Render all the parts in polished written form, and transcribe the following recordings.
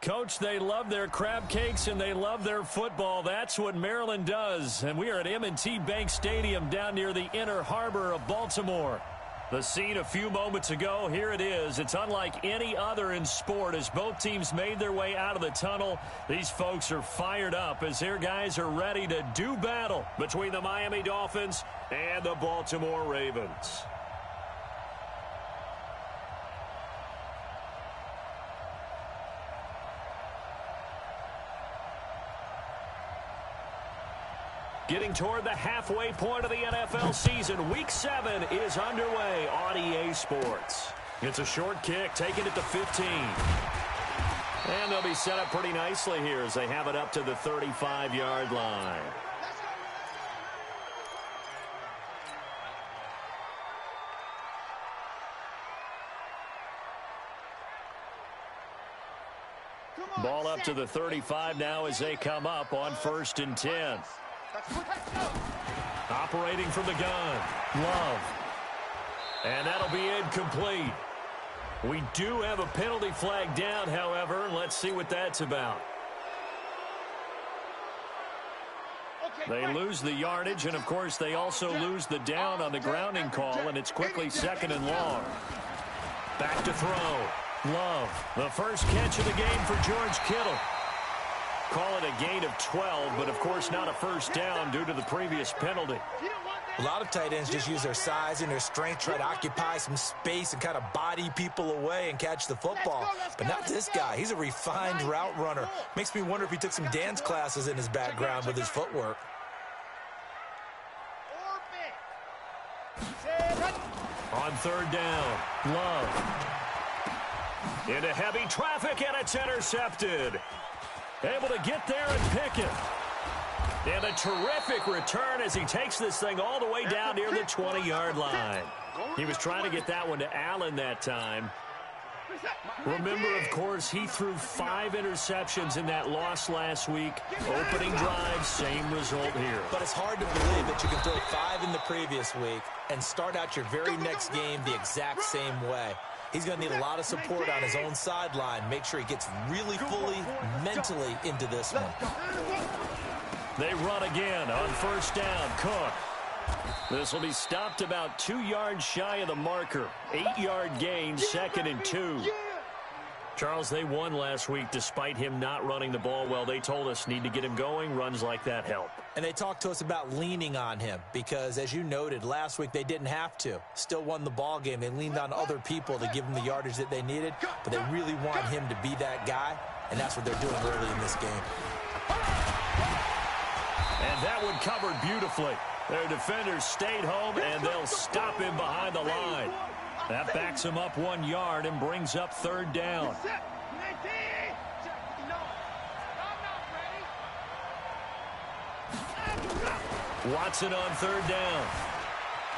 Coach, they love their crab cakes and they love their football. That's what Maryland does. And we are at M&T Bank Stadium down near the Inner Harbor of Baltimore. The scene a few moments ago, here it is. It's unlike any other in sport as both teams made their way out of the tunnel. These folks are fired up as their guys are ready to do battle between the Miami Dolphins and the Baltimore Ravens. Getting toward the halfway point of the NFL season, Week 7 is underway on EA Sports. It's a short kick, taking it to 15. And they'll be set up pretty nicely here as they have it up to the 35-yard line. Ball up to the 35 now as they come up on 1st and 10. Operating from the gun, Love. And that'll be incomplete. We do have a penalty flag down, however. Let's see what that's about. They lose the yardage, and, of course, they also lose the down on the grounding call, and it's quickly 2nd and long. Back to throw. Love, the first catch of the game for George Kittle. Call it a gain of 12, but, of course, not a first down due to the previous penalty. A lot of tight ends just use their size and their strength, try to occupy some space and kind of body people away and catch the football. But not this guy. He's a refined route runner. Makes me wonder if he took some dance classes in his background with his footwork. On 3rd down, Love. Into heavy traffic, and it's intercepted. Able to get there and pick it. And a terrific return as he takes this thing all the way down near the 20-yard line. He was trying to get that one to Allen that time. Remember, of course, he threw 5 interceptions in that loss last week. Opening drive, same result here. But it's hard to believe that you can throw 5 in the previous week and start out your very next game the exact same way. He's going to need a lot of support on his own sideline. Make sure he gets really fully, mentally into this one. They run again on 1st down. Cook. This will be stopped about 2 yards shy of the marker. 8-yard gain, 2nd and 2. Charles, they won last week despite him not running the ball well. They told us need to get him going. Runs like that help. And they talked to us about leaning on him because, as you noted, last week they didn't have to. Still won the ball game. They leaned on other people to give them the yardage that they needed, but they really want him to be that guy, and that's what they're doing early in this game. And that one covered beautifully. Their defenders stayed home, and they'll stop him behind the line. That backs him up 1 yard and brings up 3rd down. Watson on 3rd down.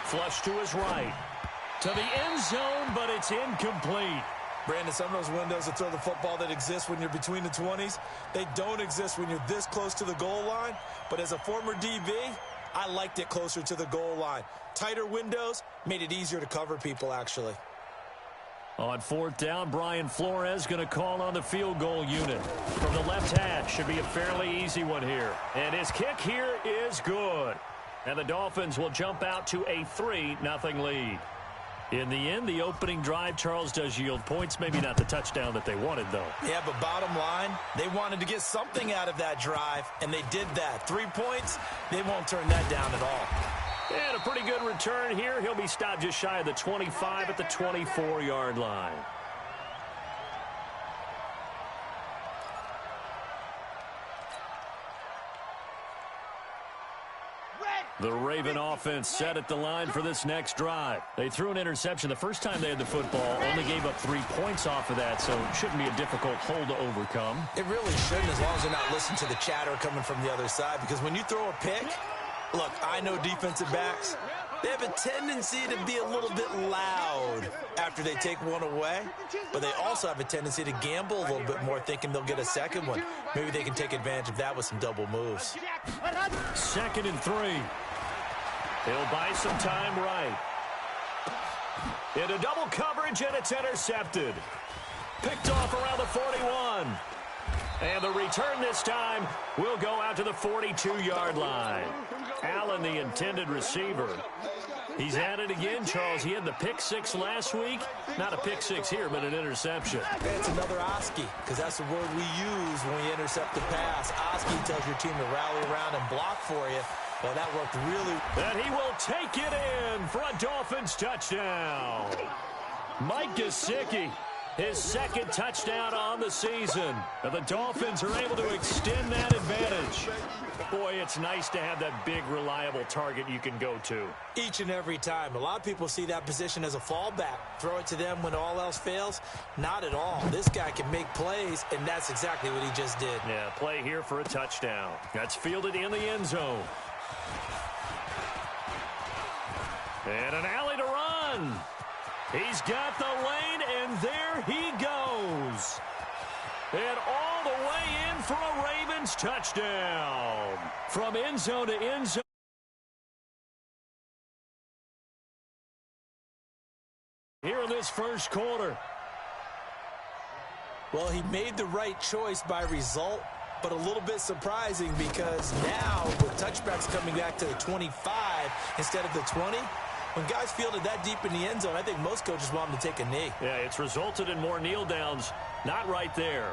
Flush to his right. To the end zone, but it's incomplete. Brandon, some of those windows to throw the football that exist when you're between the 20s, they don't exist when you're this close to the goal line. But as a former DB, I liked it closer to the goal line. Tighter windows made it easier to cover people, actually. On 4th down, Brian Flores going to call on the field goal unit. From the left hash, should be a fairly easy one here. And his kick here is good. And the Dolphins will jump out to a 3-0 lead. In the end, the opening drive, Charles, does yield points. Maybe not the touchdown that they wanted, though. Yeah, but bottom line, they wanted to get something out of that drive, and they did that. 3 points, they won't turn that down at all. And a pretty good return here. He'll be stopped just shy of the 25 at the 24-yard line. The Raven offense set at the line for this next drive. They threw an interception the first time they had the football, only gave up 3 points off of that, so it shouldn't be a difficult hole to overcome. It really shouldn't, as long as they're not listening to the chatter coming from the other side, because when you throw a pick, look, I know defensive backs, they have a tendency to be a little bit loud after they take one away, but they also have a tendency to gamble a little bit more, thinking they'll get a second one. Maybe they can take advantage of that with some double moves. 2nd and 3. He'll buy some time right. Into double coverage, and it's intercepted. Picked off around the 41. And the return this time will go out to the 42-yard line. Allen, the intended receiver. He's at it again, Charles. He had the pick six last week. Not a pick six here, but an interception. It's another Oski, because that's the word we use when we intercept the pass. Oski tells your team to rally around and block for you. Well, that worked really. And he will take it in for a Dolphins touchdown. Mike Gesicki, his second touchdown on the season. And the Dolphins are able to extend that advantage. Boy, it's nice to have that big, reliable target you can go to. Each and every time. A lot of people see that position as a fallback. Throw it to them when all else fails. Not at all. This guy can make plays, and that's exactly what he just did. Yeah, play here for a touchdown. That's fielded in the end zone. And an alley to run. He's got the lane, and there he goes. And all the way in for a Ravens touchdown. From end zone to end zone. Here in this first quarter. Well, he made the right choice by result, but a little bit surprising because now with touchbacks coming back to the 25 instead of the 20, when guys fielded that deep in the end zone, I think most coaches want them to take a knee. Yeah, it's resulted in more kneel downs. Not right there.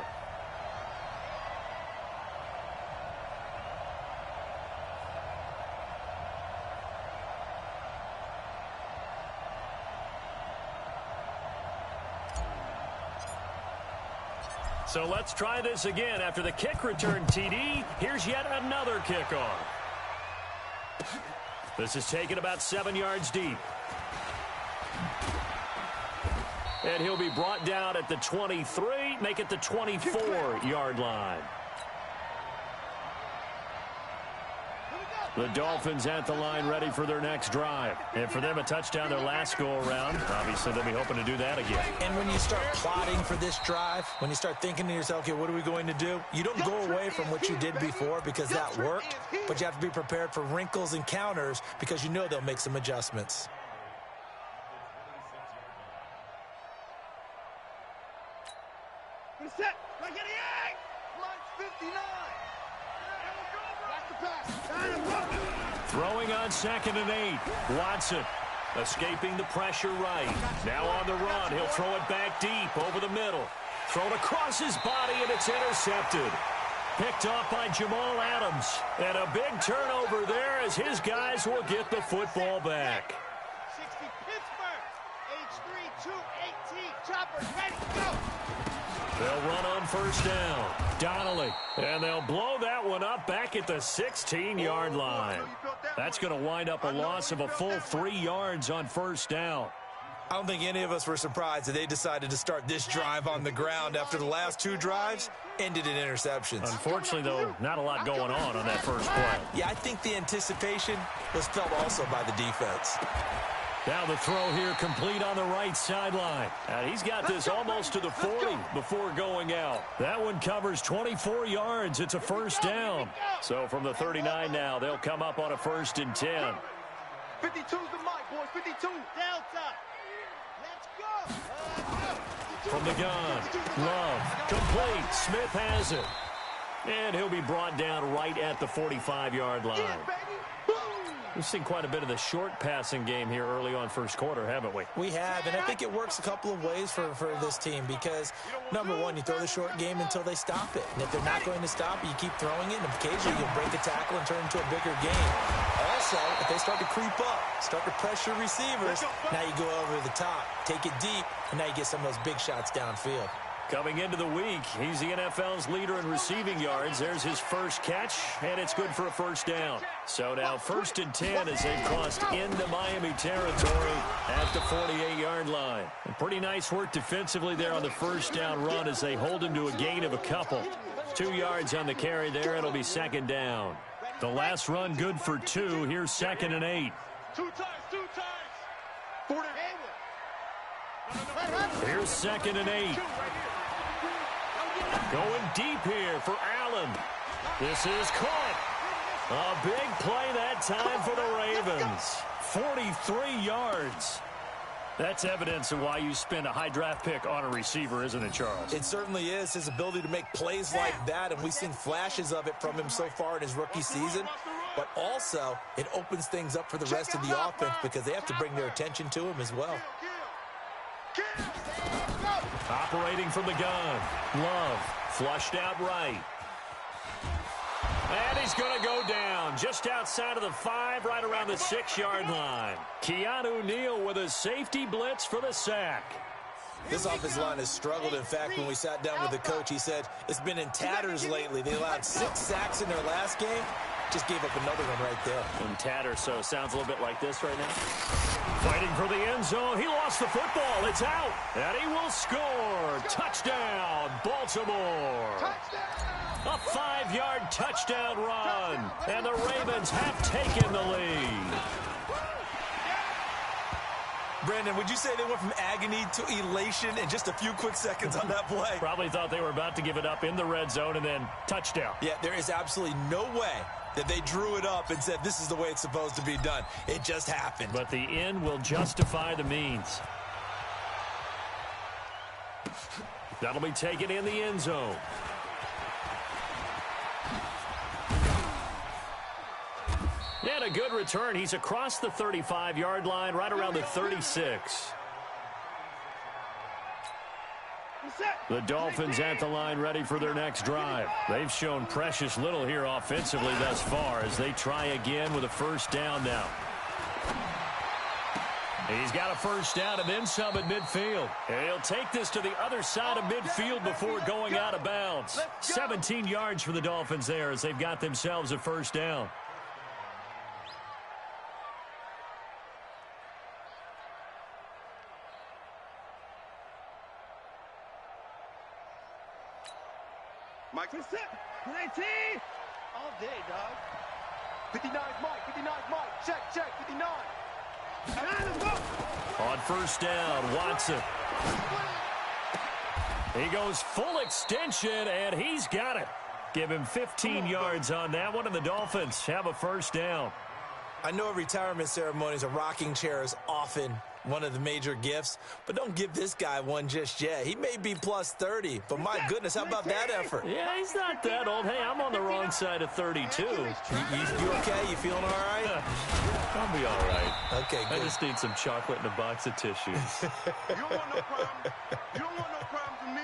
So let's try this again. After the kick return TD, here's yet another kickoff. This is taken about 7 yards deep. And he'll be brought down at the 23, make it the 24-yard line. The Dolphins at the line ready for their next drive. And for them, a touchdown their last go-around. Obviously, they'll be hoping to do that again. And when you start plotting for this drive, when you start thinking to yourself, okay, what are we going to do? You don't go away from what you did before because that worked, but you have to be prepared for wrinkles and counters because you know they'll make some adjustments. Set. Right at the egg. Lunch 59. Throwing on 2nd and 8. Watson escaping the pressure right. Now on the run. He'll throw it back deep over the middle. Thrown across his body, and it's intercepted. Picked off by Jamal Adams. And a big turnover there as his guys will get the football back. 60 Pittsburgh. H3 218. Chopper ready to go. They'll run on first down. Donnelly. And they'll blow that one up back at the 16-yard line. That's going to wind up a loss of a full 3 yards on first down. I don't think any of us were surprised that they decided to start this drive on the ground after the last 2 drives ended in interceptions. Unfortunately, though, not a lot going on that first play. Yeah, I think the anticipation was felt also by the defense. Now the throw here complete on the right sideline. And he's got this almost to the 40 before going out. That one covers 24 yards. It's a first down. So from the 39 now, they'll come up on a 1st and 10. 52's the mic, boys. 52. Delta. Let's go. From the gun, Love, complete. Smith has it. And he'll be brought down right at the 45-yard line. We've seen quite a bit of the short passing game here early on first quarter, haven't we? We have, and I think it works a couple of ways for this team because, number one, you throw the short game until they stop it. And if they're not going to stop it, you keep throwing it, and occasionally you'll break a tackle and turn it into a bigger game. Also, if they start to creep up, start to pressure receivers, now you go over the top, take it deep, and now you get some of those big shots downfield. Coming into the week, he's the NFL's leader in receiving yards. There's his first catch, and it's good for a first down. So now 1st and 10 as they've crossed into Miami territory at the 48-yard line. And pretty nice work defensively there on the first down run as they hold him to a gain of a couple. 2 yards on the carry there. It'll be 2nd down. The last run good for 2. Here's 2nd and 8. 2 times. 40. Here's 2nd and 8. Going deep here for Allen. This is caught. A big play that time for the Ravens. 43 yards. That's evidence of why you spend a high draft pick on a receiver, isn't it, Charles? It certainly is. His ability to make plays like that, and we've seen flashes of it from him so far in his rookie season. But also, it opens things up for the rest of the offense because they have to bring their attention to him as well. Operating from the gun. Love flushed out right. And he's going to go down just outside of the 5, right around the 6-yard line. Keanu Neal with a safety blitz for the sack. This offensive line has struggled. In fact, when we sat down with the coach, he said it's been in tatters lately. They allowed 6 sacks in their last game. Just gave up another one right there. In tatters, so sounds a little bit like this right now. Fighting for the end zone. He lost the football. It's out. And he will score. Touchdown, Baltimore. A 5-yard touchdown run. And the Ravens have taken the lead. Brandon, would you say they went from agony to elation in just a few quick seconds on that play? Probably thought they were about to give it up in the red zone and then touchdown. Yeah, there is absolutely no way that they drew it up and said this is the way it's supposed to be done. It just happened. But the end will justify the means. That'll be taken in the end zone. And a good return. He's across the 35-yard line, right around the 36. The Dolphins at the line ready for their next drive. They've shown precious little here offensively thus far as they try again with a first down now. He's got a first down and then some at midfield. And he'll take this to the other side of midfield before going out of bounds. 17 yards for the Dolphins there as they've got themselves a first down. Mike, 19. All day, dog. 59 Mike, 59 Mike. Check, 59. On first down, Watson. He goes full extension, and he's got it. Give him 15 yards on that one, and the Dolphins have a first down. I know at retirement ceremonies, a rocking chair is often one of the major gifts, but don't give this guy one just yet. He may be plus 30, but my goodness, how about that effort? Yeah, he's not that old. Hey, I'm on the wrong side of 32. You okay? You feeling all right? I'll be all right. Okay, good. I just need some chocolate and a box of tissues. You don't want no problem. You don't want no problems with me.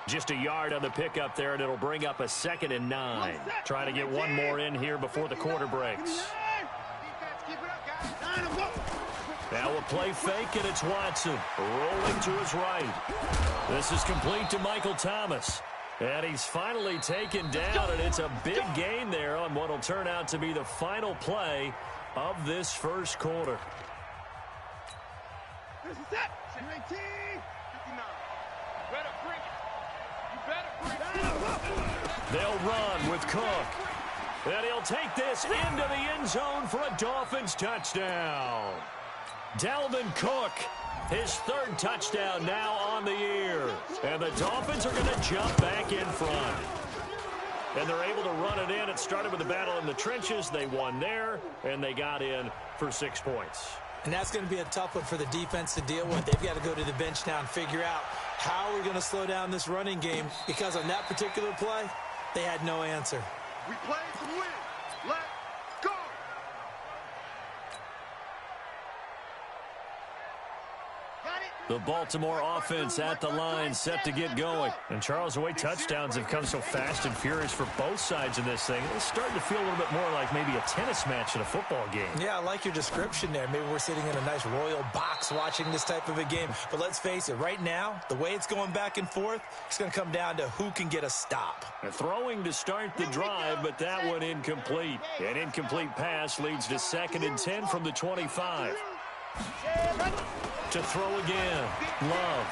Just a yard on the pickup there, and it'll bring up a 2nd and 9. Trying to get one more in here before the quarter breaks. Now a play fake, and it's Watson rolling to his right. This is complete to Michael Thomas. And he's finally taken down, and it's a big gain there on what will turn out to be the final play of this first quarter. This is it. 19. 59. You better bring it. You better bring it. They'll run with Cook. And he'll take this into the end zone for a Dolphins touchdown. Dalvin Cook, his 3rd touchdown now on the year. And the Dolphins are going to jump back in front. And they're able to run it in. It started with a battle in the trenches. They won there, and they got in for 6 points. And that's going to be a tough one for the defense to deal with. They've got to go to the bench now and figure out how we're going to slow down this running game, because on that particular play, they had no answer. We played to win. Let's go. The Baltimore offense at the line, set to get going. And Charles, the way touchdowns have come so fast and furious for both sides of this thing, it's starting to feel a little bit more like maybe a tennis match at a football game. Yeah, I like your description there. Maybe we're sitting in a nice royal box watching this type of a game. But let's face it, right now, the way it's going back and forth, it's going to come down to who can get a stop. Throwing to start the drive, but that one incomplete. An incomplete pass leads to 2nd and 10 from the 25. To throw again, Love.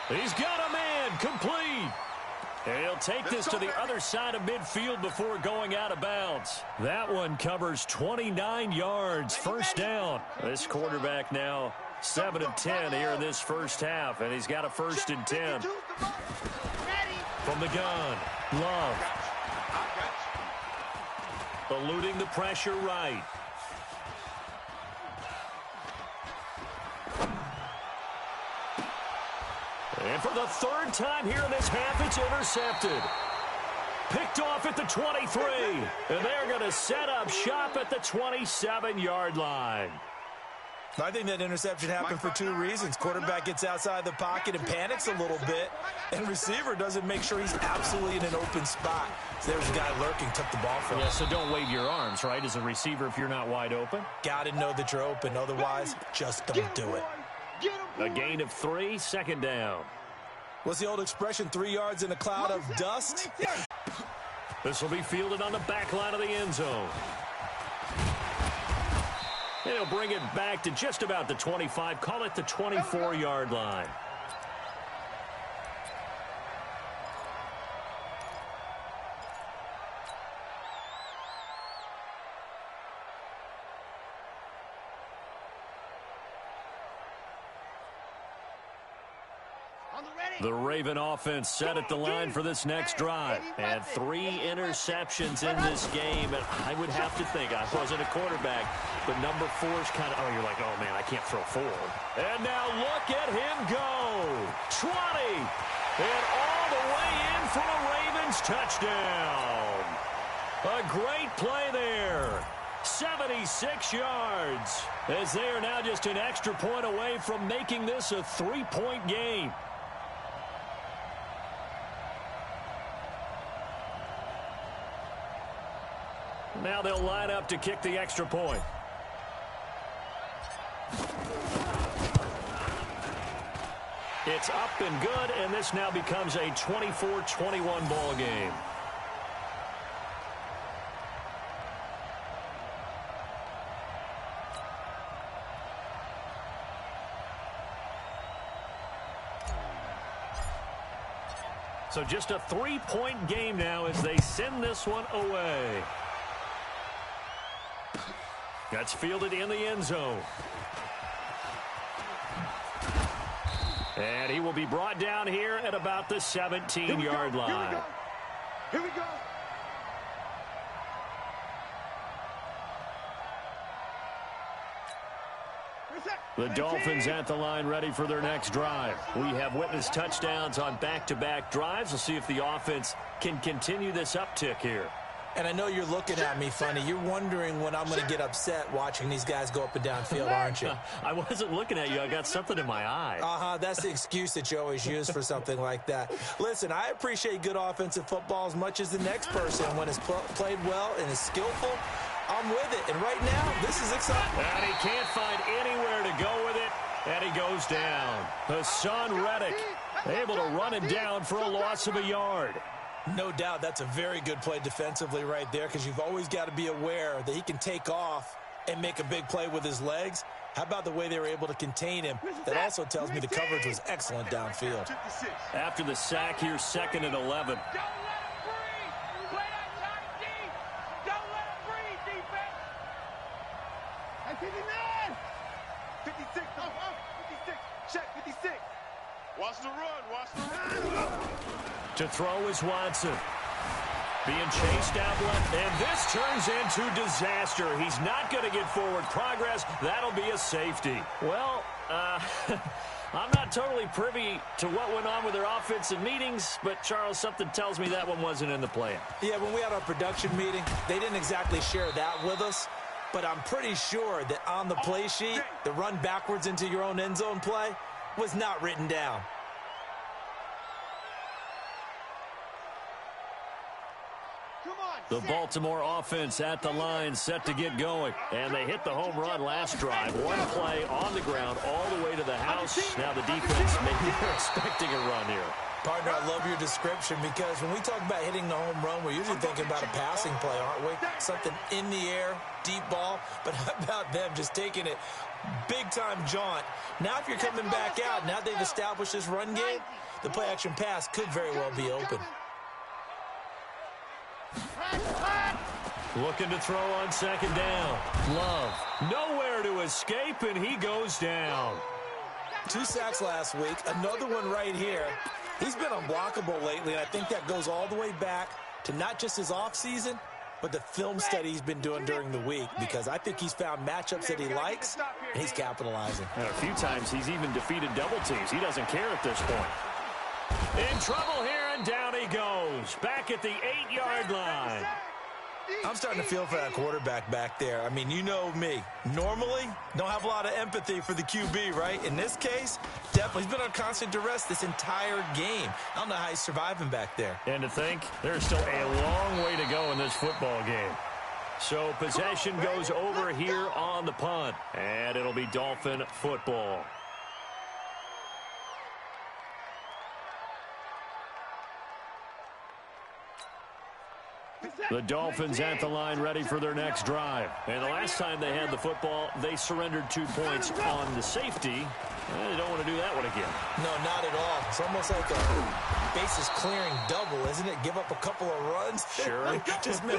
He's got a man, complete. And he'll take this to the other side of midfield before going out of bounds. That one covers 29 yards, first down. This quarterback now 7 of 10 here in this first half, and he's got a 1st and 10. From the gun, Love. Eluding the pressure right. And for the third time here in this half, it's intercepted. Picked off at the 23. And they're going to set up shop at the 27-yard line. I think that interception happened for two reasons. Quarterback gets outside the pocket and panics a little bit, and receiver doesn't make sure he's absolutely in an open spot. So there's a guy lurking, took the ball from him. Yeah, so don't wave your arms, right, as a receiver if you're not wide open? Got to know that you're open. Otherwise, just don't do it. A gain of 3, second down. What's the old expression, 3 yards in a cloud of dust? This will be fielded on the back line of the end zone. And he'll bring it back to just about the 25, call it the 24-yard line. The Raven offense set at the line for this next drive. And 3 interceptions in this game. And I would have to think, I wasn't a quarterback, but number 4 is kind of, oh, you're like, oh, man, I can't throw 4. And now look at him go. 20. And all the way in for a Ravens touchdown. A great play there. 76 yards. As they are now just an extra point away from making this a 3-point game. Now they'll line up to kick the extra point. It's up and good, and this now becomes a 24-21 ball game. So just a 3-point game now as they send this one away. That's fielded in the end zone. And he will be brought down here at about the 17-yard line. Here we go. The Dolphins at the line ready for their next drive. We have witnessed touchdowns on back-to-back drives. We'll see if the offense can continue this uptick here. And I know you're looking at me funny. You're wondering when I'm going to get upset watching these guys go up and down field, aren't you? I wasn't looking at you. I got something in my eye. That's the excuse that you always use for something like that. Listen, I appreciate good offensive football as much as the next person. When it's played well and is skillful, I'm with it. And right now, this is exciting. And he can't find anywhere to go with it. And he goes down. Hassan Reddick able to run him down for a loss of a yard. No doubt that's a very good play defensively right there, because you've always got to be aware that he can take off and make a big play with his legs. How about the way they were able to contain him? That also tells me the coverage was excellent downfield. After the sack here, 2nd and 11. Don't let him breathe. Play that tight deep. Don't let him breathe, defense. At 59. 56. 56. Check 56. Watch the run. Watch the run. To throw is Watson. Being chased out left, and this turns into disaster. He's not going to get forward progress. That'll be a safety. Well, I'm not totally privy to what went on with their offensive meetings, but, Charles, something tells me that one wasn't in the plan. Yeah, when we had our production meeting, they didn't exactly share that with us, but I'm pretty sure that on the play sheet, the run backwards into your own end zone play was not written down. The Baltimore offense at the line set to get going. And they hit the home run last drive. One play on the ground all the way to the house. Now the defense maybe they're expecting a run here. Partner, I love your description, because when we talk about hitting the home run, we're usually thinking about a passing play, aren't we? Something in the air, deep ball. But how about them just taking it big-time jaunt? Now if you're coming back out, now they've established this run game, the play-action pass could very well be open. Looking to throw on 2nd down. Love. Nowhere to escape, and he goes down. 2 sacks last week. Another one right here. He's been unblockable lately, and I think that goes all the way back to not just his offseason, but the film study he's been doing during the week, because I think he's found matchups that he likes, and he's capitalizing. And a few times he's even defeated double teams. He doesn't care at this point. In trouble here, and down he goes. Back at the 8-yard line. I'm starting to feel for that quarterback back there. I mean, you know me. Normally, don't have a lot of empathy for the QB, right? In this case, definitely. He's been on constant duress this entire game. I don't know how he's surviving back there. And to think, there's still a long way to go in this football game. So possession goes over here on the punt, and it'll be Dolphin football. The Dolphins at the line ready for their next drive. And the last time they had the football, they surrendered 2 points on the safety. They don't want to do that one again. No, not at all. It's almost like a bases clearing double, isn't it? Give up a couple of runs. Sure.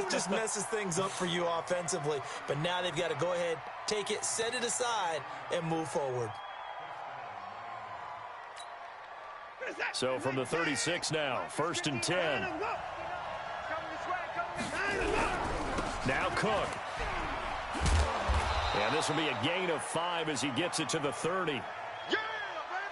just messes things up for you offensively. But now they've got to go ahead, take it, set it aside, and move forward. So from the 36 now, 1st and 10. Now Cook. And this will be a gain of 5 as he gets it to the 30.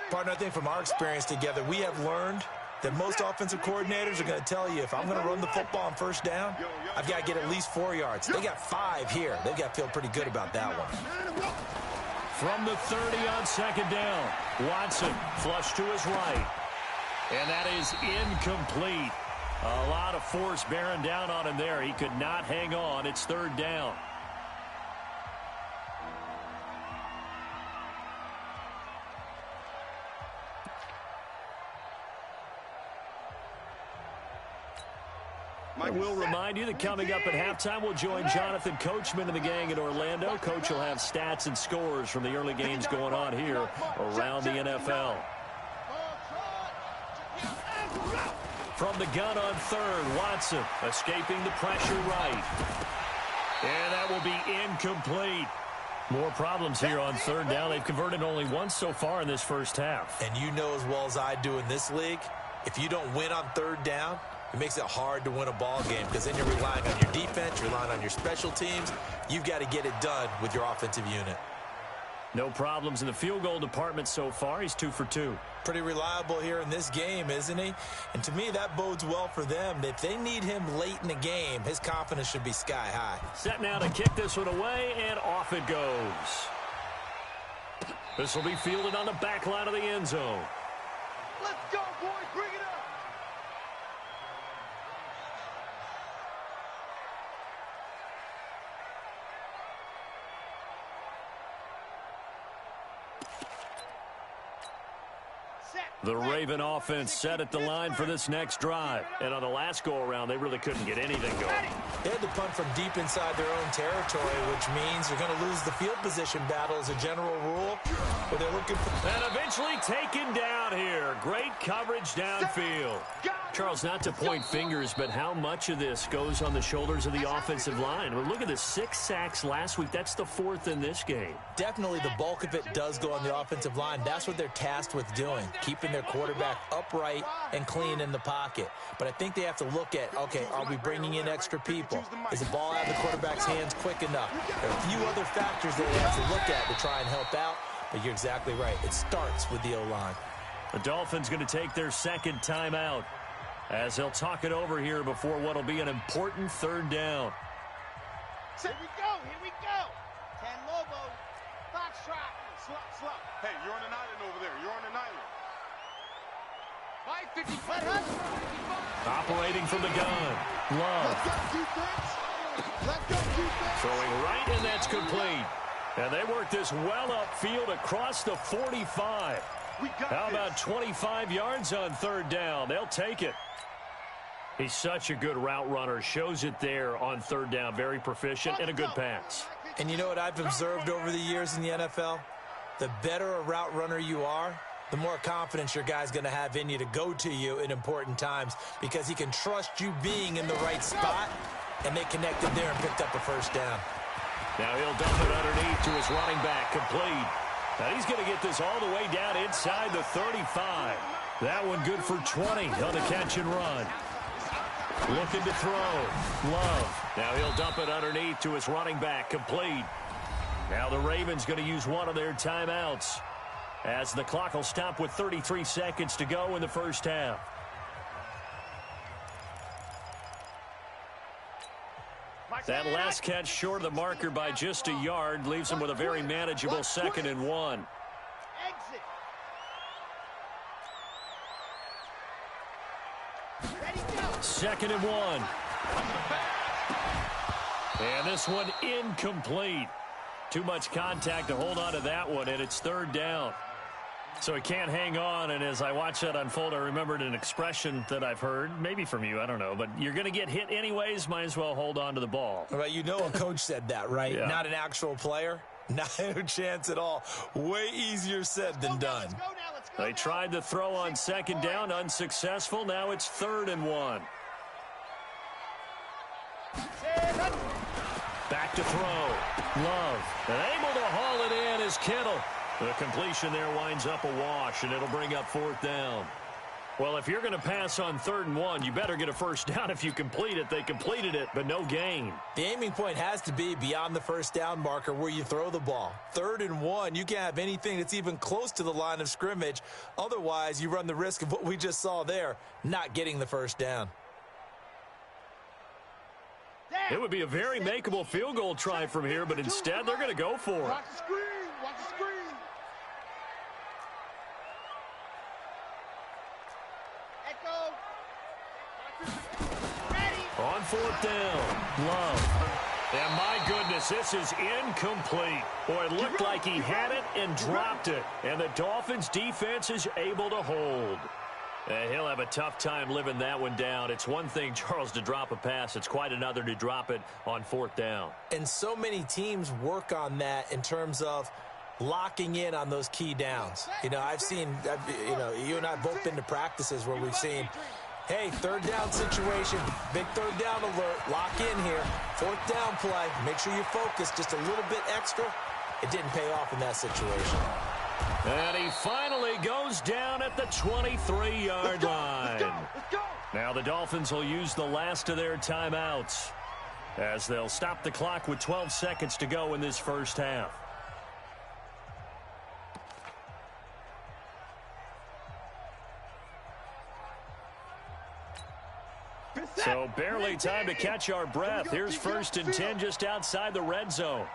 Partner, I think from our experience together, we have learned that most offensive coordinators are going to tell you, if I'm going to run the football on 1st down, I've got to get at least 4 yards. They got 5 here. They've got to feel pretty good about that one. From the 30 on 2nd down, Watson flush to his right. And that is incomplete. A lot of force bearing down on him there. He could not hang on. It's 3rd down. We'll remind you that coming up at halftime, we'll join Jonathan Coachman and the gang in Orlando. Coach will have stats and scores from the early games going on here around the NFL. From the gun on 3rd, Watson escaping the pressure right. And that will be incomplete. More problems here on 3rd down. They've converted only once so far in this first half. And you know as well as I do in this league, if you don't win on 3rd down, it makes it hard to win a ball game because then you're relying on your defense, you're relying on your special teams. You've got to get it done with your offensive unit. No problems in the field goal department so far. He's 2 for 2. Pretty reliable here in this game, isn't he? And to me, that bodes well for them. If they need him late in the game, his confidence should be sky high. Set now to kick this one away, and off it goes. This will be fielded on the back line of the end zone. Let's go, boys. Bring it up. The Raven offense set at the line for this next drive. And on the last go-around, they really couldn't get anything going. They had to punt from deep inside their own territory, which means they're going to lose the field position battle as a general rule. But they're looking for... And eventually taken down here. Great coverage downfield. Charles, not to point fingers, but how much of this goes on the shoulders of the offensive line? Well, look at the 6 sacks last week. That's the 4th in this game. Definitely the bulk of it does go on the offensive line. That's what they're tasked with doing, keeping their quarterback upright and clean in the pocket. But I think they have to look at, okay, are we bringing in extra people? Is the ball out of the quarterback's hands quick enough? There are a few other factors that they have to look at to try and help out, but you're exactly right. It starts with the O-line. The Dolphins going to take their 2nd timeout as they'll talk it over here before what will be an important 3rd down. Here we go. Here we go. 10 Lobo. Foxtrot. Slop. Hey, you're on an island over there. You're on an island. 550. Operating from the gun. Love. Let's go, defense. Throwing right, and that's complete. And they work this well upfield across the 45. How about 25 yards on 3rd down? They'll take it. He's such a good route runner. Shows it there on 3rd down. Very proficient and a good pass. And you know what I've observed over the years in the NFL? The better a route runner you are, the more confidence your guy's going to have in you to go to you in important times because he can trust you being in the right spot, and they connected there and picked up a 1st down. Now he'll dump it underneath to his running back, complete. Now he's going to get this all the way down inside the 35. That one good for 20 on the catch and run. Looking to throw. Love. Now he'll dump it underneath to his running back, complete. Now the Ravens going to use one of their timeouts. as the clock will stop with 33 seconds to go in the first half. That last catch short of the marker by just a yard leaves him with a very manageable 2nd and 1. Second and 1. And this one incomplete. Too much contact to hold on to that one, and it's 3rd down. So he can't hang on, and as I watch that unfold, I remembered an expression that I've heard, maybe from you, I don't know, but you're going to get hit anyways, might as well hold on to the ball. Well, you know a coach said that, right? Yeah. Not an actual player. Not a chance at all. Way easier said than done. They tried to throw on 2nd down, unsuccessful. Now it's 3rd and 1. Back to throw. Love. And able to haul it in is Kittle. The completion there winds up a wash, and it'll bring up 4th down. Well, if you're going to pass on 3rd and 1, you better get a first down if you complete it. They completed it, but no gain. The aiming point has to be beyond the first down marker where you throw the ball. 3rd and 1, you can't have anything that's even close to the line of scrimmage. Otherwise, you run the risk of what we just saw there, not getting the first down. It would be a very makeable field goal try from here, but instead they're going to go for it. Watch the screen. Watch the screen. Echo. Ready. On 4th down, Love. And my goodness, this is incomplete. Boy, it looked like he had it and dropped it. And the Dolphins defense is able to hold. And he'll have a tough time living that one down. It's one thing, Charles, to drop a pass. It's quite another to drop it on 4th down. And so many teams work on that in terms of locking in on those key downs. You know, I've seen, you and I have both been to practices where we've seen, hey, 3rd down situation, big 3rd down alert, lock in here, 4th down play, make sure you focus just a little bit extra. It didn't pay off in that situation. And he finally goes down at the 23-yard line. Now the Dolphins will use the last of their timeouts as they'll stop the clock with 12 seconds to go in this first half. So barely time to catch our breath. Here's 1st and 10 just outside the red zone.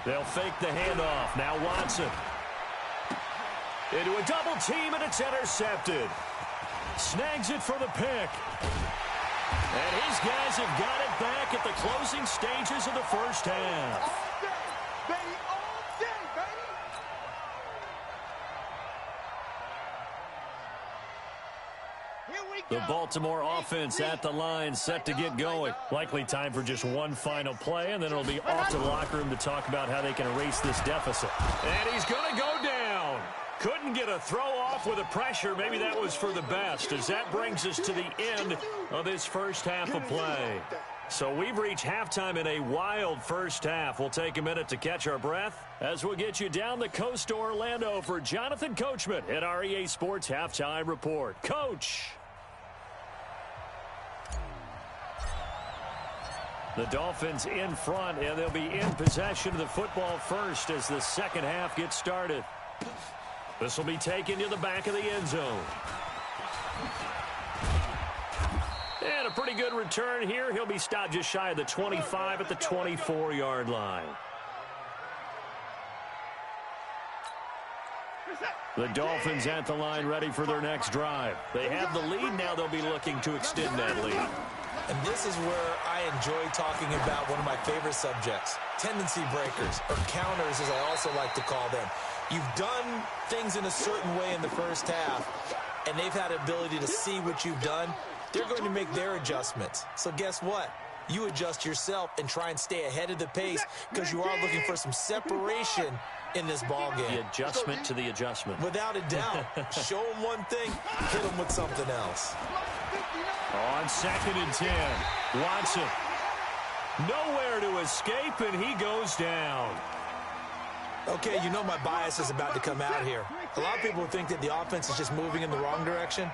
They'll fake the handoff. Now Watson. Into a double team, and it's intercepted. Snags it for the pick. And his guys have got it back at the closing stages of the first half. All day, baby. All day, baby. Here we go. The Baltimore offense at the line, set to get going. Likely time for just one final play, and then it'll be off to the locker room to talk about how they can erase this deficit. And he's going to go down. Couldn't get a throw off with the pressure. Maybe that was for the best, as that brings us to the end of this first half of play. So we've reached halftime in a wild first half. We'll take a minute to catch our breath as we'll get you down the coast to Orlando for Jonathan Coachman at our EA Sports Halftime Report. Coach. The Dolphins in front, and they'll be in possession of the football first as the second half gets started. This will be taken to the back of the end zone. And a pretty good return here. He'll be stopped just shy of the 25 at the 24-yard line. The Dolphins at the line ready for their next drive. They have the lead. Now they'll be looking to extend that lead. And this is where I enjoy talking about one of my favorite subjects, tendency breakers, or counters as I also like to call them. You've done things in a certain way in the first half, and they've had the ability to see what you've done. They're going to make their adjustments. So guess what? You adjust yourself and try and stay ahead of the pace because you are looking for some separation in this ball game. The adjustment to the adjustment. Without a doubt. Show them one thing, hit them with something else. On 2nd and 10, Watson. Nowhere to escape, and he goes down. Okay, you know my bias is about to come out here. A lot of people think that the offense is just moving in the wrong direction.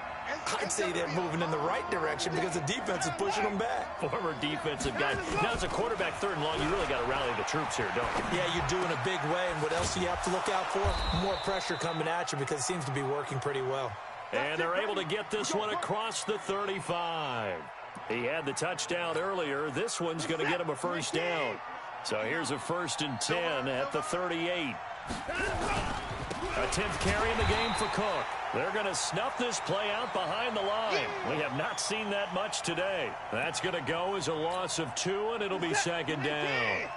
I'd say they're moving in the right direction because the defense is pushing them back. Former defensive guy. Now, as a quarterback, 3rd and long, you really got to rally the troops here, don't you? Yeah, you do in a big way. And what else do you have to look out for? More pressure coming at you because it seems to be working pretty well. And they're able to get this one across the 35. He had the touchdown earlier. This one's going to get him a first down. So here's a 1st and 10 at the 38. A 10th carry in the game for Cook. They're going to snuff this play out behind the line. We have not seen that much today. That's going to go as a loss of 2, and it'll be 2nd down.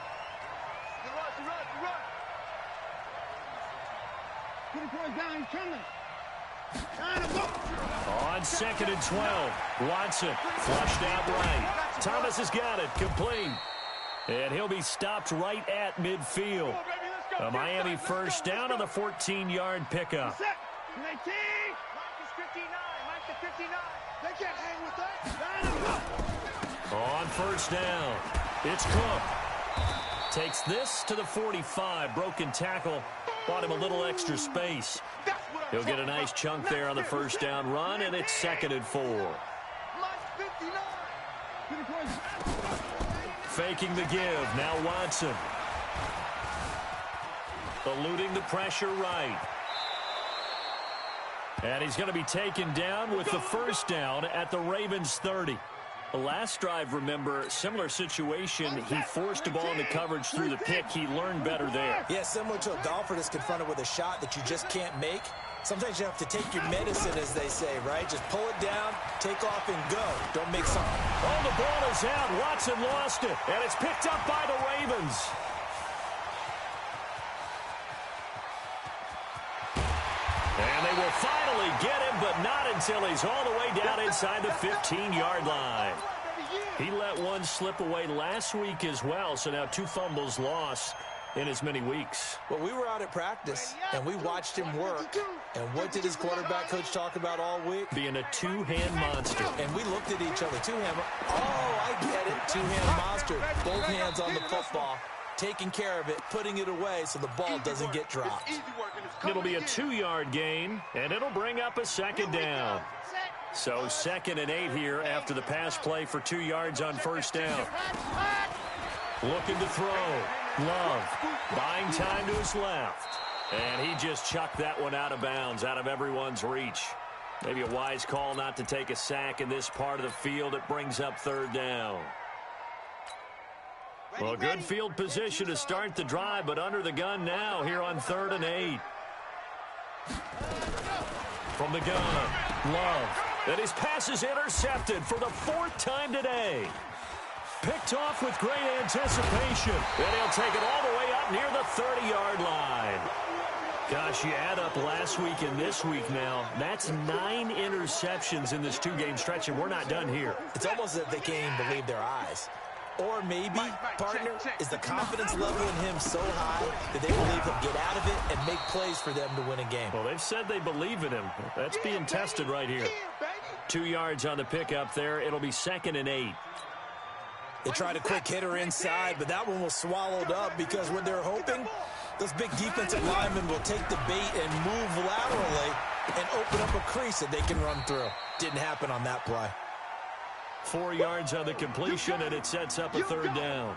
On 2nd and 12, Watson flushed out right. Thomas has got it, complete. And he'll be stopped right at midfield. A Miami first down on the 14-yard pickup. On 1st down, it's Cook. Takes this to the 45. Broken tackle. Bought him a little extra space. He'll get a nice chunk there on the 1st down run, and it's 2nd and 4. Faking the give. Now Watson. Eluding the pressure right. And he's going to be taken down with the 1st down at the Ravens 30. The last drive, remember, similar situation. He forced the ball into coverage through the pick. He learned better there. Yeah, similar to a golfer that's confronted with a shot that you just can't make. Sometimes you have to take your medicine, as they say, right? Just pull it down, take off, and go. Don't make something. Oh, the ball is out. Watson lost it, and it's picked up by the Ravens. And they will finally get him, but not until he's all the way down inside the 15-yard line. He let one slip away last week as well, so now 2 fumbles lost in as many weeks. Well, we were out at practice, and we watched him work. And what did his quarterback coach talk about all week? Being a 2-hand monster. And we looked at each other. 2-hand. Oh, I get it. 2-hand monster. Both hands on the football, taking care of it, putting it away so the ball doesn't get dropped. It'll be a 2-yard gain, and it'll bring up a 2nd down. So 2nd and 8 here after the pass play for 2 yards on 1st down. Looking to throw. Love buying time to his left. And he just chucked that one out of bounds, out of everyone's reach. Maybe a wise call not to take a sack in this part of the field. It brings up 3rd down. Well, good field position to start the drive, but under the gun now here on 3rd and 8. From the gun, Love. And his pass is intercepted for the 4th time today. Picked off with great anticipation. And he'll take it all the way up near the 30-yard line. Gosh, you add up last week and this week now. That's 9 interceptions in this 2-game stretch, and we're not done here. It's almost as if they can't even believe their eyes. Or maybe, partner, is the confidence level in him so high that they believe he'll get out of it and make plays for them to win a game. Well, they've said they believe in him. That's being tested right here. 2 yards on the pickup there. It'll be 2nd and 8. They tried a quick hitter inside, but that one was swallowed up because what they're hoping, those big defensive linemen will take the bait and move laterally and open up a crease that they can run through. Didn't happen on that play. 4 yards on the completion, and it sets up a 3rd down.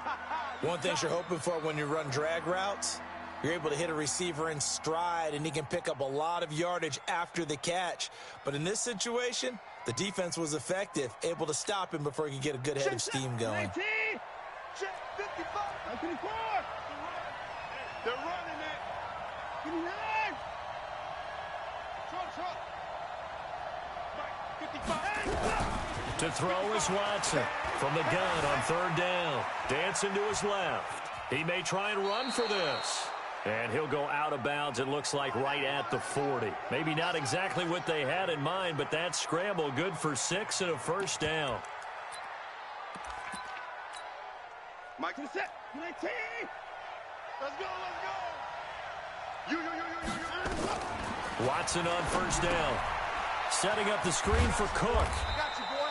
One thing you're hoping for when you run drag routes, you're able to hit a receiver in stride, and he can pick up a lot of yardage after the catch. But in this situation, the defense was effective, able to stop him before he could get a good head of steam going. They're running it. Give me that. To throw is Watson from the gun on 3rd down. Dancing to his left. He may try and run for this. And he'll go out of bounds, it looks like, right at the 40. Maybe not exactly what they had in mind, but that scramble good for 6 and a 1st down. Mike to the set. 19. Let's go, let's go. Watson on 1st down. Setting up the screen for Cook. I got you, boy.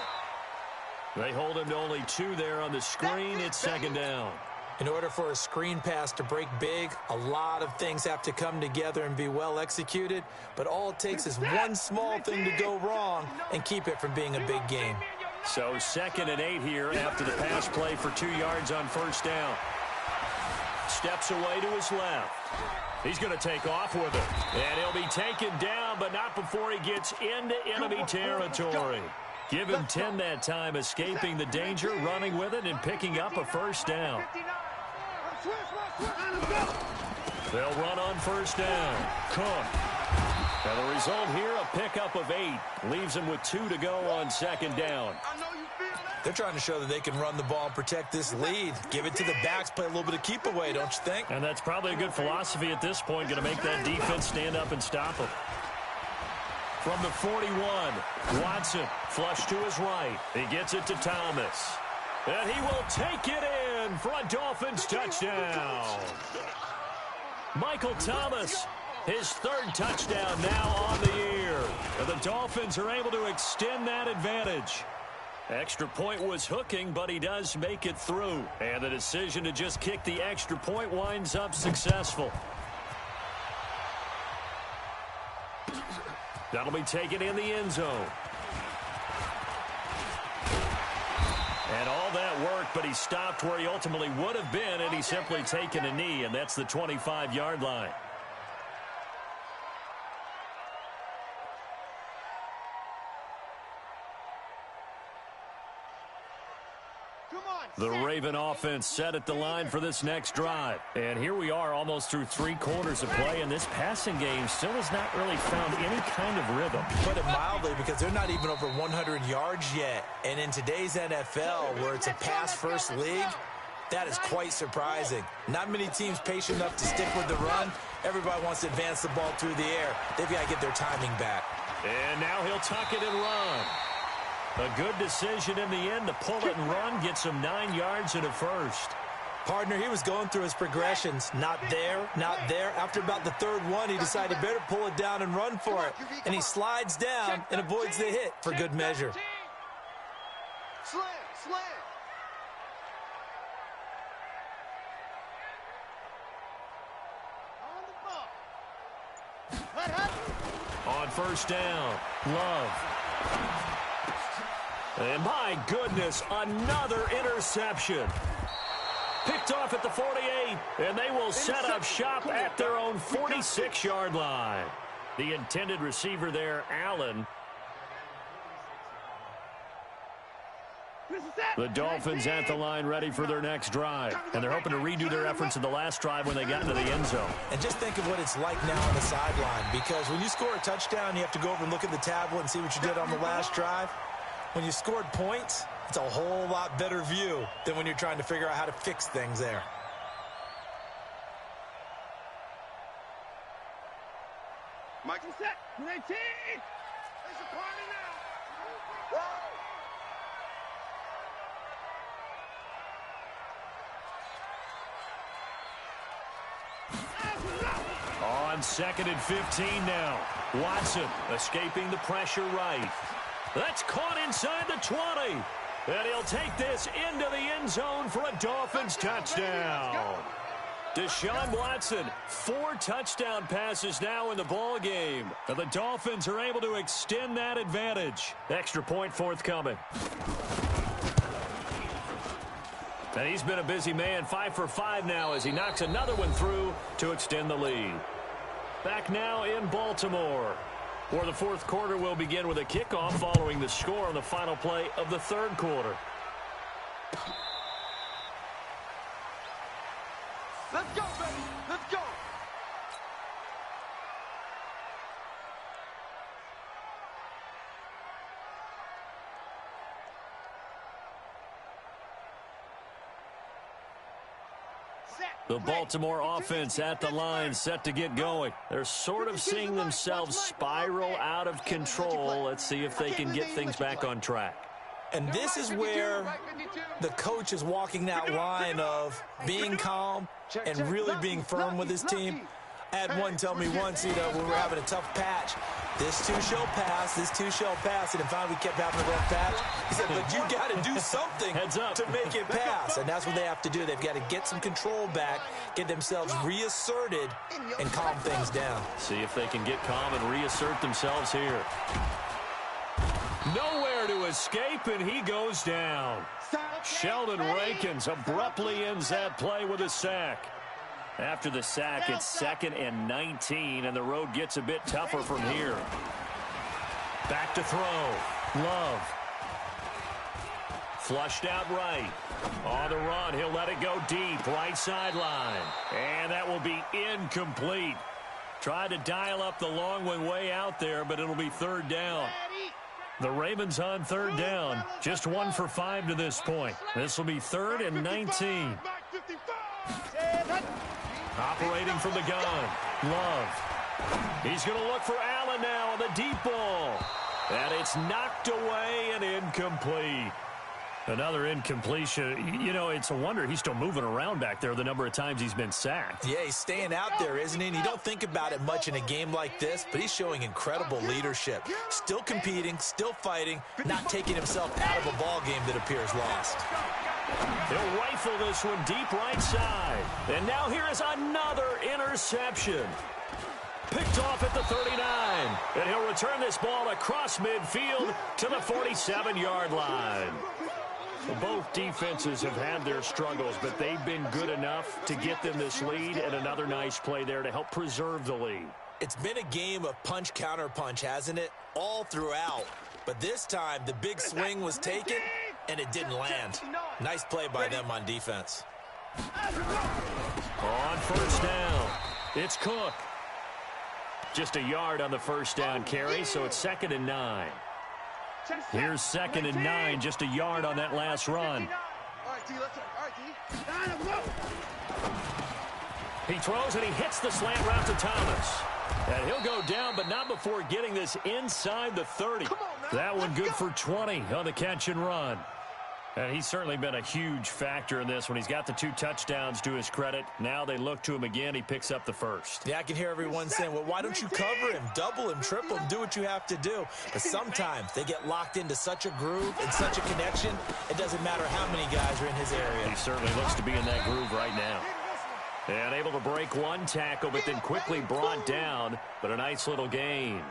They hold him to only 2 there on the screen. It's 2nd down. In order for a screen pass to break big, a lot of things have to come together and be well executed, but all it takes is one small thing to go wrong and keep it from being a big game. So 2nd and 8 here after the pass play for 2 yards on first down. Steps away to his left. He's going to take off with it. And he'll be taken down, but not before he gets into enemy territory. Give him 10 that time, escaping the danger, running with it, and picking up a first down. They'll run on first down. Cook. And the result here, a pickup of 8. Leaves him with 2 to go on 2nd down. They're trying to show that they can run the ball and protect this lead. Give it to the backs, play a little bit of keep away, don't you think? And that's probably a good philosophy at this point, going to make that defense stand up and stop him. From the 41, Watson, flush to his right. He gets it to Thomas. And he will take it in for a Dolphins touchdown. Michael Thomas, his 3rd touchdown now on the year. And the Dolphins are able to extend that advantage. Extra point was hooking, but he does make it through. And the decision to just kick the extra point winds up successful. That'll be taken in the end zone. And all that worked, but he stopped where he ultimately would have been, and he's simply taken a knee, and that's the 25-yard line. The Raven offense set at the line for this next drive. And here we are almost through 3 quarters of play, and this passing game still has not really found any kind of rhythm. Put it mildly, because they're not even over 100 yards yet. And in today's NFL, where it's a pass-first league, that is quite surprising. Not many teams patient enough to stick with the run. Everybody wants to advance the ball through the air. They've got to get their timing back. And now he'll tuck it and run. A good decision in the end to pull it and run, gets him 9 yards and a first. Partner, he was going through his progressions. Not there, not there. After about the 3rd one, he decided he better pull it down and run for it. And he slides down and avoids the hit for good measure. Slam. On the ball. On first down, Love. And my goodness, another interception. Picked off at the 48, and they will set up shop at their own 46-yard line. The intended receiver there, Allen. The Dolphins at the line ready for their next drive. And they're hoping to redo their efforts in the last drive when they got into the end zone. And just think of what it's like now on the sideline, because when you score a touchdown, you have to go over and look at the tablet and see what you did on the last drive. When you scored points, it's a whole lot better view than when you're trying to figure out how to fix things there. Michael set. 19. It's a party now. On 2nd and 15 now. Watson escaping the pressure right. That's caught inside the 20. And he'll take this into the end zone for a Dolphins touchdown. Deshaun Watson, 4 touchdown passes now in the ball game. And the Dolphins are able to extend that advantage. Extra point forthcoming. And he's been a busy man, 5 for 5 now as he knocks another one through to extend the lead. Back now in Baltimore, where the 4th quarter will begin with a kickoff following the score on the final play of the 3rd quarter. Let's go, baby. Let's go. The Baltimore offense at the line, set to get going. They're sort of seeing themselves spiral out of control. Let's see if they can get things back on track. And this is where the coach is walking that line of being calm and really being firm with his team. I had one tell me once, when we were having a tough patch, this too shall pass, this too shall pass, and finally we kept having a rough patch. He said, but you got to do something to make it pass, and that's what they have to do. They've got to get some control back, get themselves reasserted, and calm things down. See if they can get calm and reassert themselves here. Nowhere to escape, and he goes down. Sheldon Rankins abruptly ends that play with a sack. After the sack, it's 2nd and 19, and the road gets a bit tougher from here. Back to throw. Love. Flushed out right. On the run, he'll let it go deep, right sideline. And that will be incomplete. Tried to dial up the long one way out there, but it'll be 3rd down. The Ravens on 3rd down. Just 1 for 5 to this point. This will be 3rd and 19. Operating from the gun. Love. He's going to look for Allen now on the deep ball. And it's knocked away and incomplete. Another incompletion. It's a wonder he's still moving around back there the number of times he's been sacked. Yeah, he's staying out there, isn't he? And you don't think about it much in a game like this, but he's showing incredible leadership. Still competing, still fighting, not taking himself out of a ball game that appears lost. He'll rifle this one deep right side. And now here is another interception. Picked off at the 39. And he'll return this ball across midfield to the 47-yard line. Both defenses have had their struggles, but they've been good enough to get them this lead, and another nice play there to help preserve the lead. It's been a game of punch-counter-punch, hasn't it? All throughout. But this time, the big swing was taken, and it didn't land. Nice play by them on defense. On 1st down, it's Cook. Just a yard on the 1st down carry, so it's 2nd and 9. Here's 2nd and 9, just a yard on that last run. He throws and he hits the slant route to Thomas. And he'll go down, but not before getting this inside the 30. That one good for 20 on the catch and run. And he's certainly been a huge factor in this when he's got the 2 touchdowns to his credit. Now they look to him again. He picks up the 1st. Yeah, I can hear everyone saying, well, why don't you cover him, double him, triple him, do what you have to do. But sometimes they get locked into such a groove and such a connection, it doesn't matter how many guys are in his area. He certainly looks to be in that groove right now. And able to break one tackle, but then quickly brought down. But a nice little gain.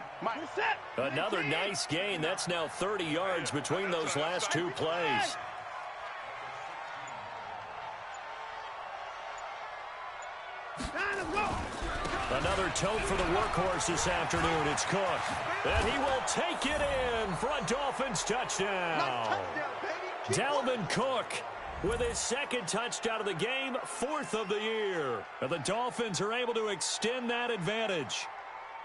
Another nice gain. That's now 30 yards between those last 2 plays. Another tote for the workhorse this afternoon. It's Cook. And he will take it in for a Dolphins touchdown. Dalvin Cook with his 2nd touchdown of the game, 4th of the year. And the Dolphins are able to extend that advantage.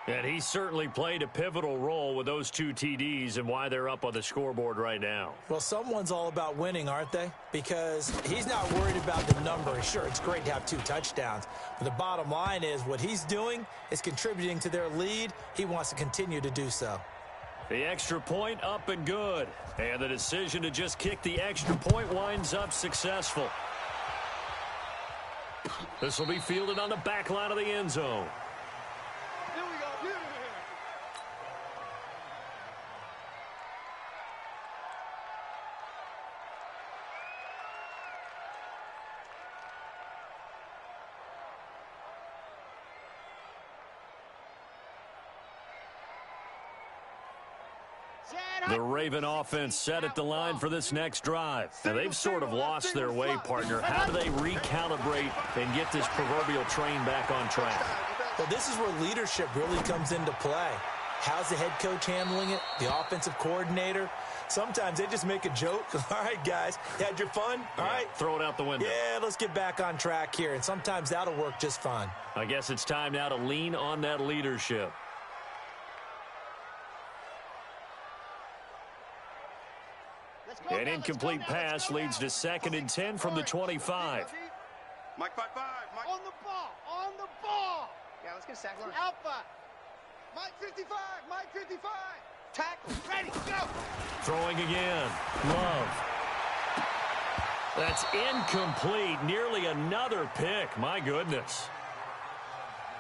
And he certainly played a pivotal role with those 2 TDs and why they're up on the scoreboard right now. Well, someone's all about winning, aren't they? Because he's not worried about the number. Sure, it's great to have 2 touchdowns. But the bottom line is what he's doing is contributing to their lead. He wants to continue to do so. The extra point up and good. And the decision to just kick the extra point winds up successful. This will be fielded on the back line of the end zone. The Raven offense set at the line for this next drive. Now, they've sort of lost their way, partner. How do they recalibrate and get this proverbial train back on track? Well, this is where leadership really comes into play. How's the head coach handling it? The offensive coordinator? Sometimes they just make a joke. All right, guys, you had your fun? All right. Throw it out the window. Yeah, let's get back on track here. And sometimes that'll work just fine. I guess it's time now to lean on that leadership. An incomplete pass leads to 2nd and 10 from the 25. Mike 5-5. Mike. On the ball. Yeah, let's get a sack. Alpha. Mike 55. Mike 55. Tackle. Ready. Go. Throwing again. Love. That's incomplete. Nearly another pick. My goodness.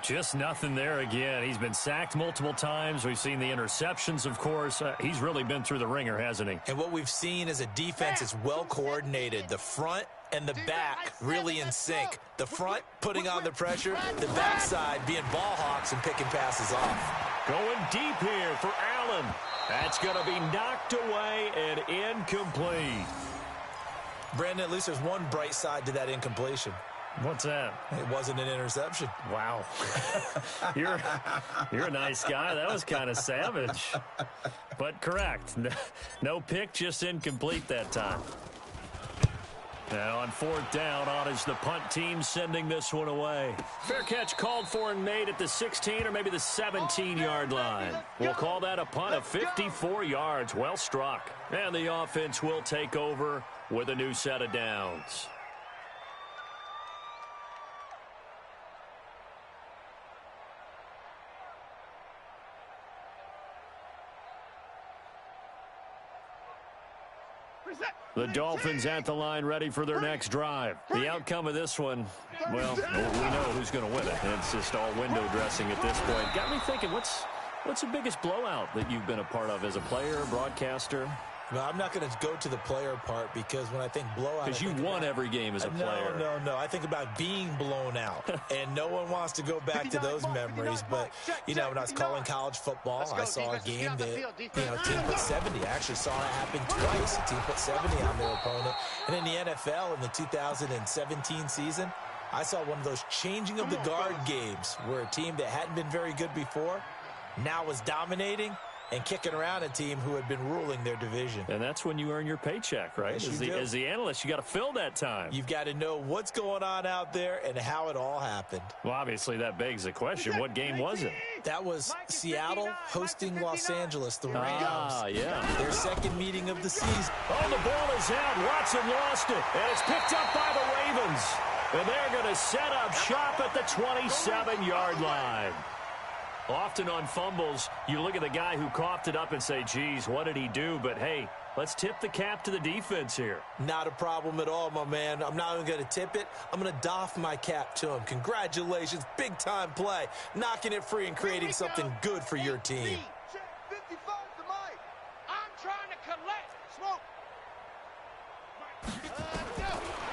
Just nothing there again. He's been sacked multiple times. We've seen the interceptions, of course. He's really been through the ringer, hasn't he? And what we've seen is a defense that's well coordinated. The front and the back really in sync. The front putting on the pressure, the backside being ball hawks and picking passes off. Going deep here for Allen. That's going to be knocked away and incomplete. Brandon, at least there's one bright side to that incompletion. What's that? It wasn't an interception. Wow. You're a nice guy. That was kind of savage. But correct. No pick, just incomplete that time. Now on 4th down, on is the punt team sending this one away. Fair catch called for and made at the 16 or maybe the 17-yard line. We'll call that a punt of 54 yards. Well struck. And the offense will take over with a new set of downs. The Dolphins at the line ready for their next drive. The outcome of this one, well, we know who's going to win it. It's just all window dressing at this point. Got me thinking, what's the biggest blowout that you've been a part of as a player, broadcaster? Well, I'm not going to go to the player part because when I think blowout... Because you won every game as a player. No. I think about being blown out. And no one wants to go back to those memories. But, you know, when I was calling college football, I saw a game that, a team put 70. I actually saw it happen twice. A team put 70 on their opponent. And in the NFL in the 2017 season, I saw one of those changing of the guard games where a team that hadn't been very good before now was dominating and kicking around a team who had been ruling their division. And that's when you earn your paycheck, right? Yes, as the analyst, you got to fill that time. You've got to know what's going on out there and how it all happened. Well, obviously, that begs the question, what game was it? That was Seattle hosting Los Angeles, the Rams. Ah, yeah. Their second meeting of the season. Oh, the ball is out. Watson lost it. And it's picked up by the Ravens. And they're going to set up shop at the 27-yard line. Often on fumbles, you look at the guy who coughed it up and say, geez, what did he do? But, hey, let's tip the cap to the defense here. Not a problem at all, my man. I'm not even going to tip it. I'm going to doff my cap to him. Congratulations. Big-time play. Knocking it free and creating something good for your team. 55 to Mike. I'm trying to collect smoke.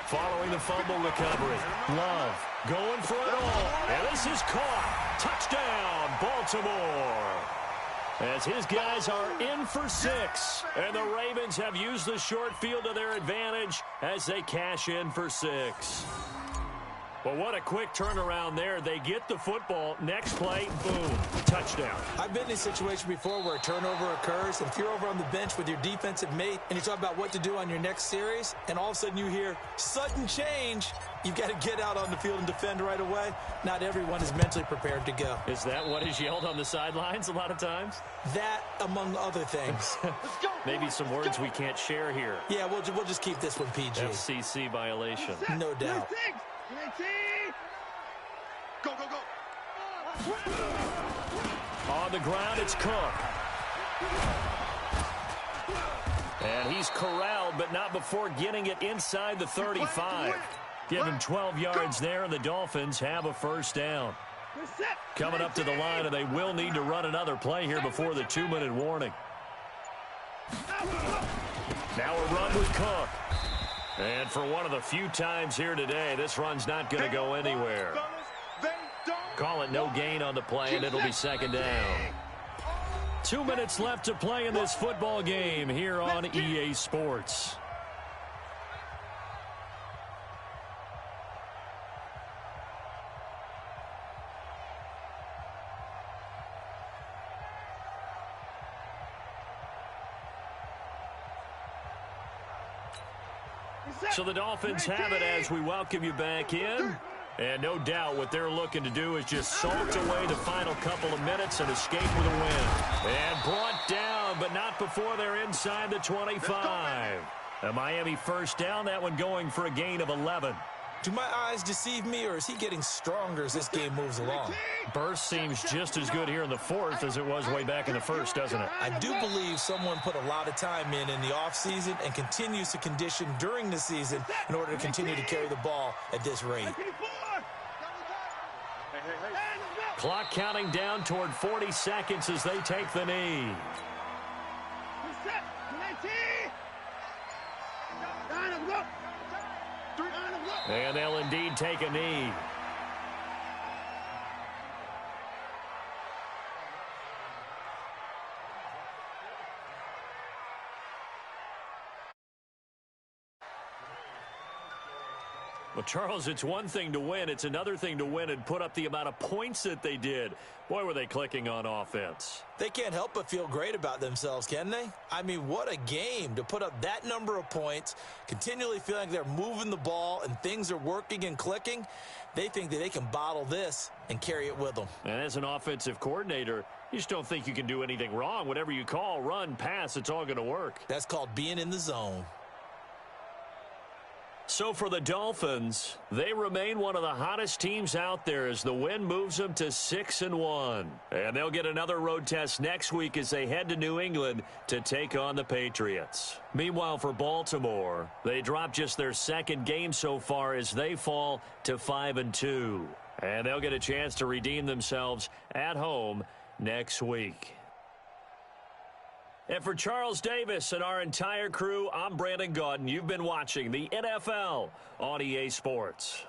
Following the fumble recovery, Love going for it all. And this is caught. Touchdown, Baltimore. As his guys are in for 6. And the Ravens have used the short field to their advantage as they cash in for 6. Well, what a quick turnaround there. They get the football. Next play, boom, touchdown. I've been in a situation before where a turnover occurs, and if you're over on the bench with your defensive mate and you talk about what to do on your next series, and all of a sudden you hear sudden change, you've got to get out on the field and defend right away. Not everyone is mentally prepared to go. Is that what is yelled on the sidelines a lot of times? That, among other things. Maybe some words we can't share here. Yeah, we'll just keep this one PG. FCC violation. No doubt. Go, go, go. On the ground, it's Cook. And he's corralled, but not before getting it inside the 35. Give him 12 yards there, and the Dolphins have a first down. Coming up to the line, and they will need to run another play here before the 2-minute warning. Now a run with Cook. And for one of the few times here today, this run's not going to go anywhere. Call it no gain on the play, and it'll be second down. 2 minutes left to play in this football game here on EA Sports. So the Dolphins have it as we welcome you back in. And no doubt what they're looking to do is just salt away the final couple of minutes and escape with a win. And brought down, but not before they're inside the 25. A Miami first down, that one going for a gain of 11. Do my eyes deceive me, or is he getting stronger as this game moves along? Burst seems just as good here in the fourth as it was way back in the first, doesn't it? I do believe someone put a lot of time in the offseason and continues to condition during the season in order to continue to carry the ball at this rate. Hey, hey, hey. Clock counting down toward 40 seconds as they take the knee. And they'll indeed take a knee. Well, Charles, it's one thing to win. It's another thing to win and put up the amount of points that they did. Boy, were they clicking on offense. They can't help but feel great about themselves, can they? I mean, what a game to put up that number of points, continually feeling like they're moving the ball and things are working and clicking. They think that they can bottle this and carry it with them. And as an offensive coordinator, you just don't think you can do anything wrong. Whatever you call, run, pass, it's all going to work. That's called being in the zone. So for the Dolphins, they remain one of the hottest teams out there as the win moves them to 6-1. And they'll get another road test next week as they head to New England to take on the Patriots. Meanwhile, for Baltimore, they dropped just their second game so far as they fall to 5-2. And they'll get a chance to redeem themselves at home next week. And for Charles Davis and our entire crew, I'm Brandon Gaudin. You've been watching the NFL on EA Sports.